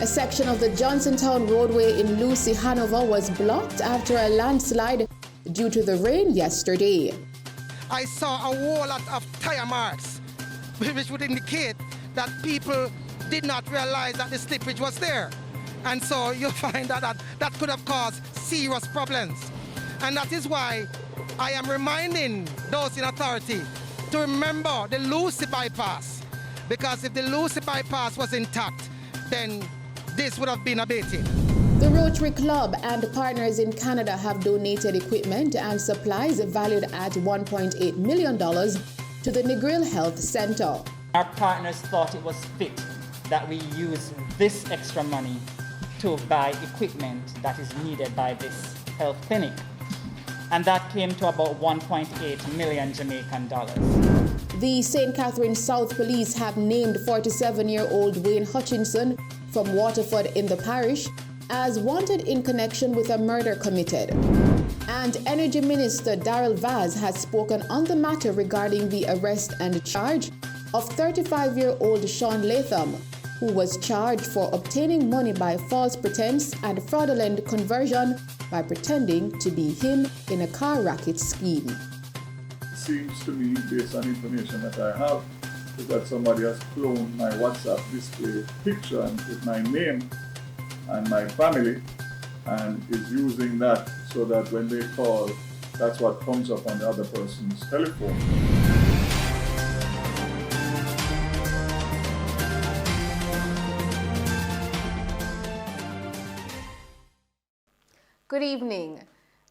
A section of the Johnsontown roadway in Lucy, Hanover was blocked after a landslide due to the rain yesterday. I saw a whole lot of tire marks, which would indicate that people did not realize that the slippage was there. And so you find that could have caused serious problems. And that is why I am reminding those in authority to remember the Lucy bypass. Because if the Lucy bypass was intact, then this would have been abated. The Rotary Club and partners in Canada have donated equipment and supplies valued at $1.8 million to the Negril Health Center. Our partners thought it was fit that we use this extra money to buy equipment that is needed by this health clinic. And that came to about 1.8 million Jamaican dollars. The St. Catherine South Police have named 47-year-old Wayne Hutchinson from Waterford in the parish as wanted in connection with a murder committed. And Energy Minister Darrell Vaz has spoken on the matter regarding the arrest and charge of 35-year-old Sean Latham, who was charged for obtaining money by false pretense and fraudulent conversion by pretending to be him in a car racket scheme. It seems to me, based on information that I have, is that somebody has cloned my WhatsApp display picture and with my name and my family, and is using that so that when they call, that's what comes up on the other person's telephone. Good evening.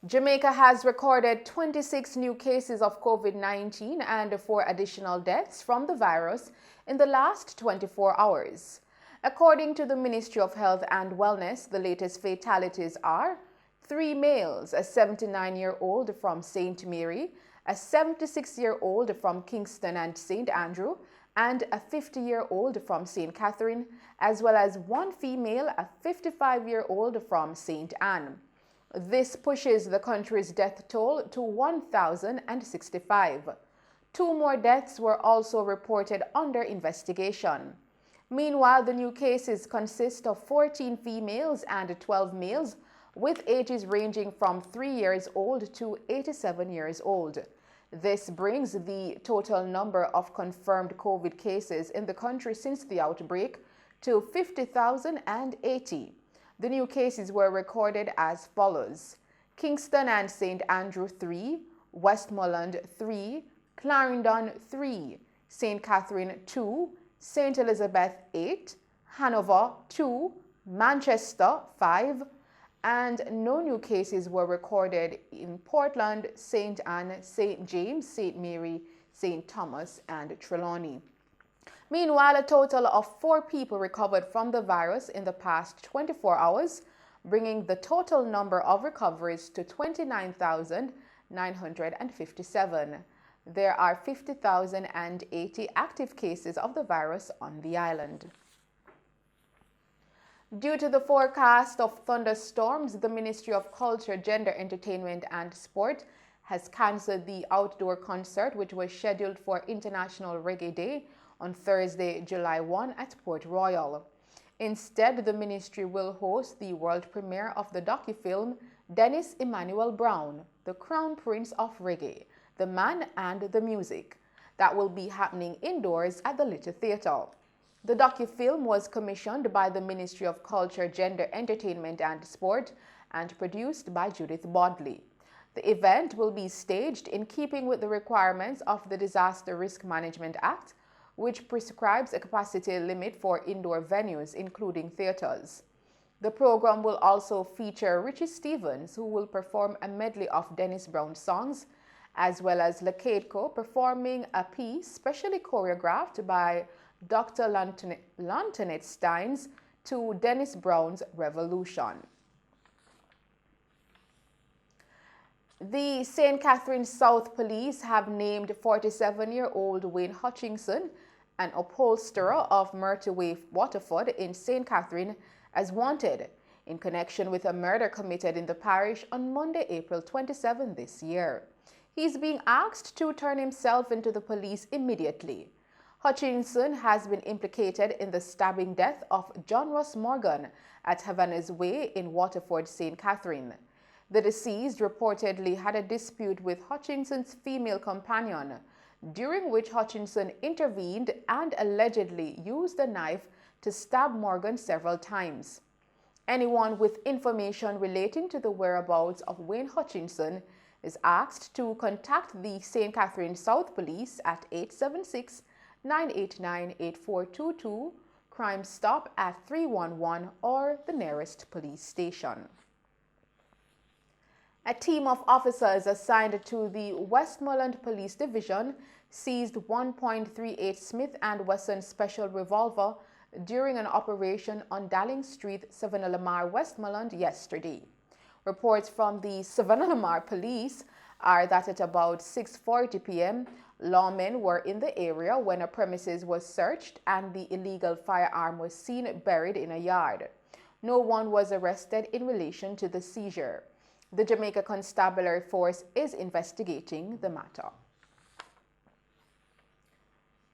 Jamaica has recorded 26 new cases of COVID-19 and 4 additional deaths from the virus in the last 24 hours. According to the Ministry of Health and Wellness, the latest fatalities are 3 males, a 79-year-old from St. Mary, a 76-year-old from Kingston and St. Andrew, and a 50-year-old from St. Catherine, as well as 1 female, a 55-year-old from St. Anne. This pushes the country's death toll to 1,065. 2 more deaths were also reported under investigation. Meanwhile, the new cases consist of 14 females and 12 males, with ages ranging from 3 years old to 87 years old. This brings the total number of confirmed COVID cases in the country since the outbreak to 50,080. The new cases were recorded as follows: Kingston and St. Andrew 3, Westmoreland 3, Clarendon 3, St. Catherine 2, St. Elizabeth 8, Hanover 2, Manchester 5, and no new cases were recorded in Portland, St. Anne, St. James, St. Mary, St. Thomas, and Trelawney. Meanwhile, a total of 4 people recovered from the virus in the past 24 hours, bringing the total number of recoveries to 29,957. There are 50,080 active cases of the virus on the island. Due to the forecast of thunderstorms, the Ministry of Culture, Gender, Entertainment and Sport has cancelled the outdoor concert which was scheduled for International Reggae Day on Thursday, July 1 at Port Royal. Instead, the ministry will host the world premiere of the docufilm Dennis Emmanuel Brown, the Crown Prince of Reggae, the Man and the Music, that will be happening indoors at the Little Theatre. The docufilm was commissioned by the Ministry of Culture, Gender, Entertainment and Sport and produced by Judith Bodley. The event will be staged in keeping with the requirements of the Disaster Risk Management Act, which prescribes a capacity limit for indoor venues, including theaters. The program will also feature Richie Stevens, who will perform a medley of Dennis Brown songs, as well as Lacadeco performing a piece specially choreographed by Dr. Lantoinette Steins to Dennis Brown's Revolution. The St. Catherine South Police have named 47-year-old Wayne Hutchinson, an upholsterer of Myrtle Way, Waterford in St. Catherine, as wanted in connection with a murder committed in the parish on Monday, April 27 this year. He is being asked to turn himself into the police immediately. Hutchinson has been implicated in the stabbing death of John Ross Morgan at Havana's Way in Waterford, St. Catherine. The deceased reportedly had a dispute with Hutchinson's female companion, during which Hutchinson intervened and allegedly used a knife to stab Morgan several times. Anyone with information relating to the whereabouts of Wayne Hutchinson is asked to contact the St. Catherine South Police at 876-989-8422, Crime Stop at 311, or the nearest police station. A team of officers assigned to the Westmoreland Police Division seized 1.38 Smith & Wesson Special Revolver during an operation on Dalling Street, Savannah-Lamar, Westmoreland yesterday. Reports from the Savannah-Lamar Police are that at about 6:40 p.m., lawmen were in the area when a premises was searched and the illegal firearm was seen buried in a yard. No one was arrested in relation to the seizure. The Jamaica Constabulary Force is investigating the matter.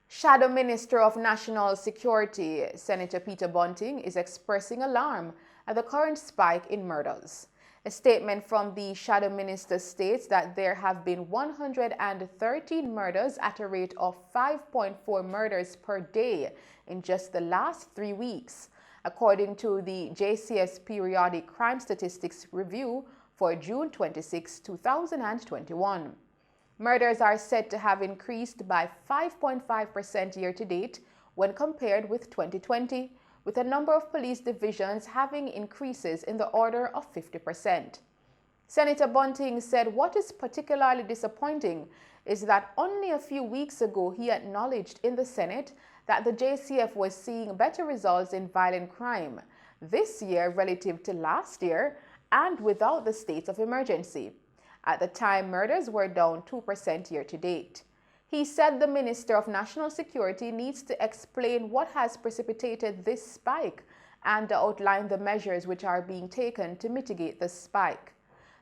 Shadow Minister of National Security, Senator Peter Bunting, is expressing alarm at the current spike in murders. A statement from the Shadow Minister states that there have been 113 murders at a rate of 5.4 murders per day in just the last 3 weeks, according to the JCF's periodic crime statistics review for June 26, 2021. Murders are said to have increased by 5.5% year-to-date when compared with 2020, with a number of police divisions having increases in the order of 50%. Senator Bunting said what is particularly disappointing is that only a few weeks ago he acknowledged in the Senate that the JCF was seeing better results in violent crime this year relative to last year and without the state of emergency. At the time, murders were down 2% year-to-date. He said the Minister of National Security needs to explain what has precipitated this spike and outline the measures which are being taken to mitigate the spike.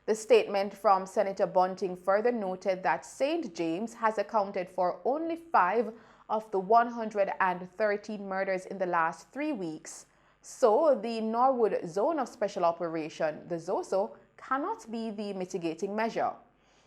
The statement from Senator Bunting further noted that St. James has accounted for only 5 of the 113 murders in the last 3 weeks. So the Norwood Zone of Special Operation, the ZOSO, cannot be the mitigating measure.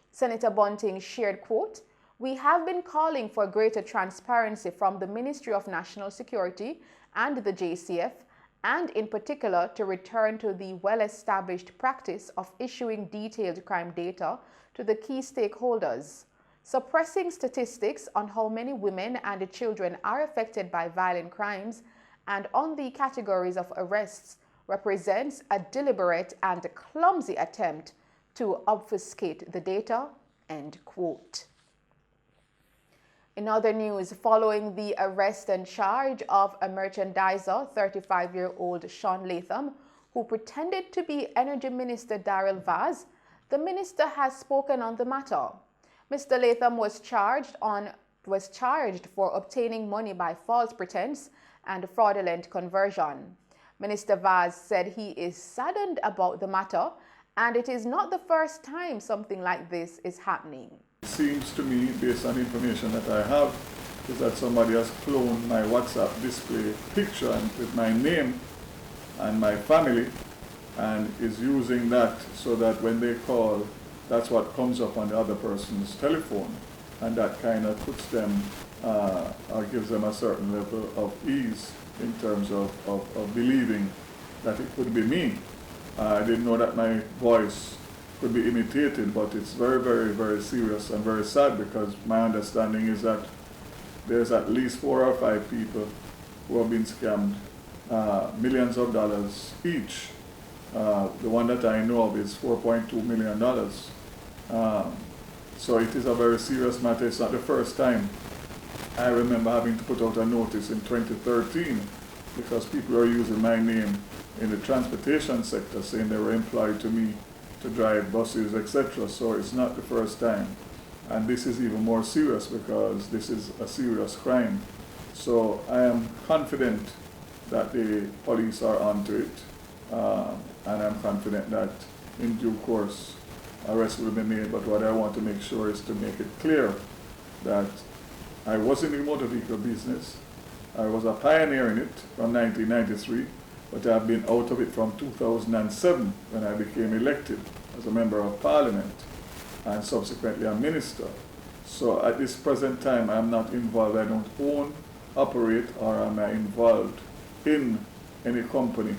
Senator Bunting shared, quote, "We have been calling for greater transparency from the Ministry of National Security and the JCF, and in particular to return to the well-established practice of issuing detailed crime data to the key stakeholders. Suppressing statistics on how many women and children are affected by violent crimes and on the categories of arrests represents a deliberate and clumsy attempt to obfuscate the data," end quote. In other news, following the arrest and charge of a merchandiser, 35-year-old Sean Latham, who pretended to be Energy Minister Daryl Vaz, the minister has spoken on the matter. Mr. Latham was charged for obtaining money by false pretense and fraudulent conversion. Minister Vaz said he is saddened about the matter, and it is not the first time something like this is happening. It seems to me, based on information that I have, is that somebody has cloned my WhatsApp display picture with my name and my family, and is using that so that when they call, that's what comes up on the other person's telephone, and that kind of puts them or gives them a certain level of ease in terms of believing that it could be me. I didn't know that my voice could be imitated, but it's very, very, very serious and very sad, because my understanding is that there's at least 4 or 5 people who have been scammed millions of dollars each. The one that I know of is $4.2 million. So it is a very serious matter. It's not the first time. I remember having to put out a notice in 2013 because people were using my name in the transportation sector, saying they were employed to me to drive buses, etc. So it's not the first time. And this is even more serious because this is a serious crime. So I am confident that the police are onto it, and I'm confident that in due course arrests will be made. But what I want to make sure is to make it clear that I was in the motor vehicle business. I was a pioneer in it from 1993, but I've been out of it from 2007 when I became elected as a member of parliament and subsequently a minister. So at this present time, I'm not involved. I don't own, operate, or am I involved in any company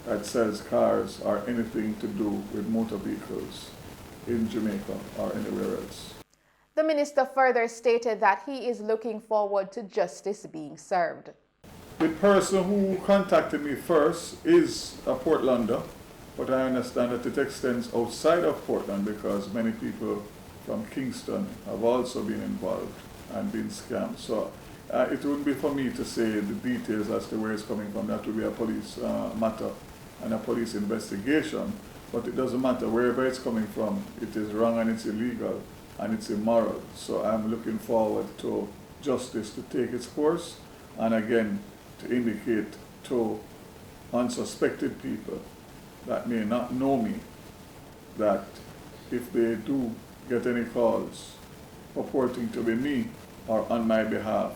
that sells cars or anything to do with motor vehicles in Jamaica or anywhere else. The minister further stated that he is looking forward to justice being served. The person who contacted me first is a Portlander, but I understand that it extends outside of Portland because many people from Kingston have also been involved and been scammed. So it wouldn't be for me to say the details as to where it's coming from. That would be a police matter and a police investigation. But it doesn't matter wherever it's coming from. It is wrong and it's illegal and it's immoral. So I'm looking forward to justice to take its course, and again to indicate to unsuspected people that may not know me that if they do get any calls purporting to be me or on my behalf,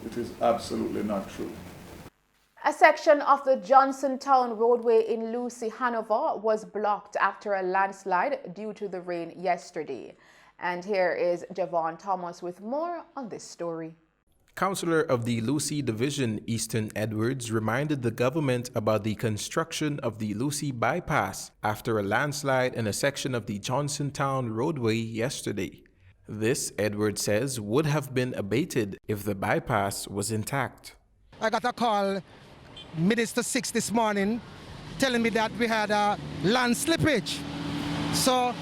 it is absolutely not true. A section of the Johnsontown roadway in Lucy, Hanover was blocked after a landslide due to the rain yesterday. And here is Javon Thomas with more on this story. Councillor of the Lucy Division, Easton Edwards, reminded the government about the construction of the Lucy bypass after a landslide in a section of the Johnsontown roadway yesterday. This, Edwards says, would have been abated if the bypass was intact. I got a call Minister 6 this morning telling me that we had a land slippage. So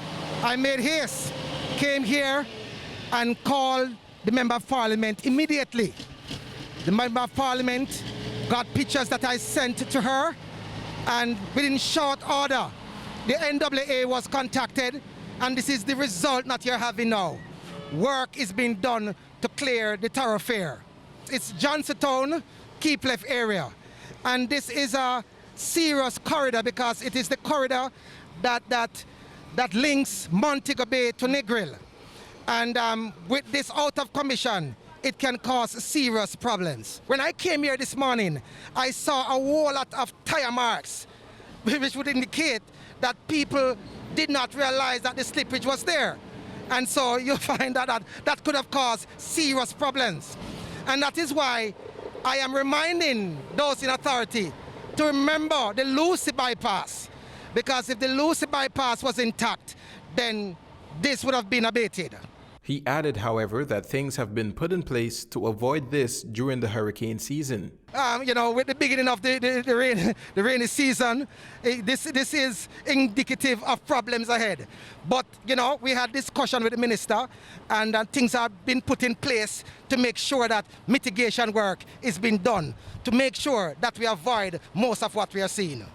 I made haste, came here and called the Member of Parliament immediately. The Member of Parliament got pictures that I sent to her, and within short order, the NWA was contacted, and this is the result that you're having now. Work is being done to clear the thoroughfare. It's Johnsontown, Keep Left area, and this is a serious corridor because it is the corridor that links Montego Bay to Negril. And with this out of commission, it can cause serious problems. When I came here this morning, I saw a whole lot of tire marks, which would indicate that people did not realize that the slippage was there. And so you find that could have caused serious problems. And that is why I am reminding those in authority to remember the Lucy bypass, because if the Lucy bypass was intact, then this would have been abated. He added, however, that things have been put in place to avoid this during the hurricane season. With the beginning of the rainy season, this is indicative of problems ahead. But, we had discussion with the minister, and things have been put in place to make sure that mitigation work is being done, to make sure that we avoid most of what we are seeing.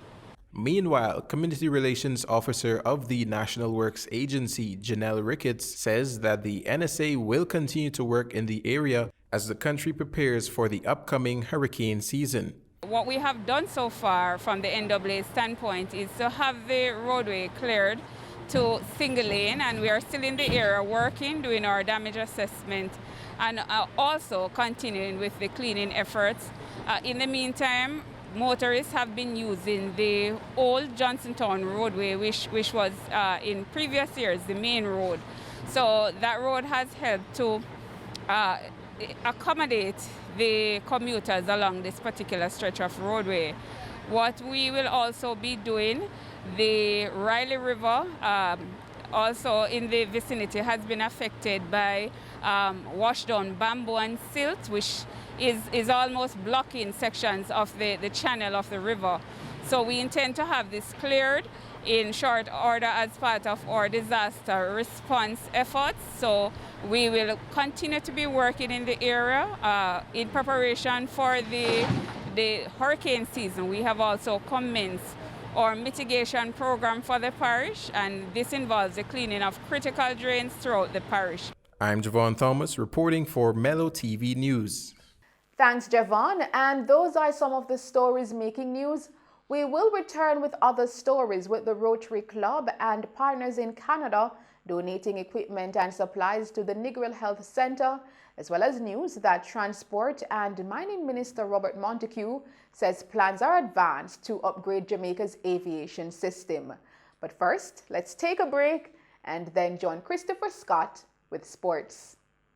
Meanwhile, Community Relations Officer of the National Works Agency, Janelle Ricketts, says that the NSA will continue to work in the area as the country prepares for the upcoming hurricane season. What we have done so far from the NAA standpoint is to have the roadway cleared to single lane, and we are still in the area working, doing our damage assessment, and also continuing with the cleaning efforts. In the meantime, motorists have been using the old Johnsontown roadway, which was in previous years the main road. So that road has helped to accommodate the commuters along this particular stretch of roadway. What we will also be doing, the Riley River, also in the vicinity, has been affected by washed down bamboo and silt, which is almost blocking sections of the channel of the river. So we intend to have this cleared in short order as part of our disaster response efforts. So we will continue to be working in the area in preparation for the hurricane season. We have also commenced our mitigation program for the parish, and this involves the cleaning of critical drains throughout the parish. I'm Javon Thomas reporting for Mello TV News. Thanks, Javon. And those are some of the stories making news. We will return with other stories with the Rotary Club and partners in Canada donating equipment and supplies to the Negril Health Center, as well as news that Transport and Mining Minister Robert Montague says plans are advanced to upgrade Jamaica's aviation system. But first, let's take a break and then join Christopher Scott with sports.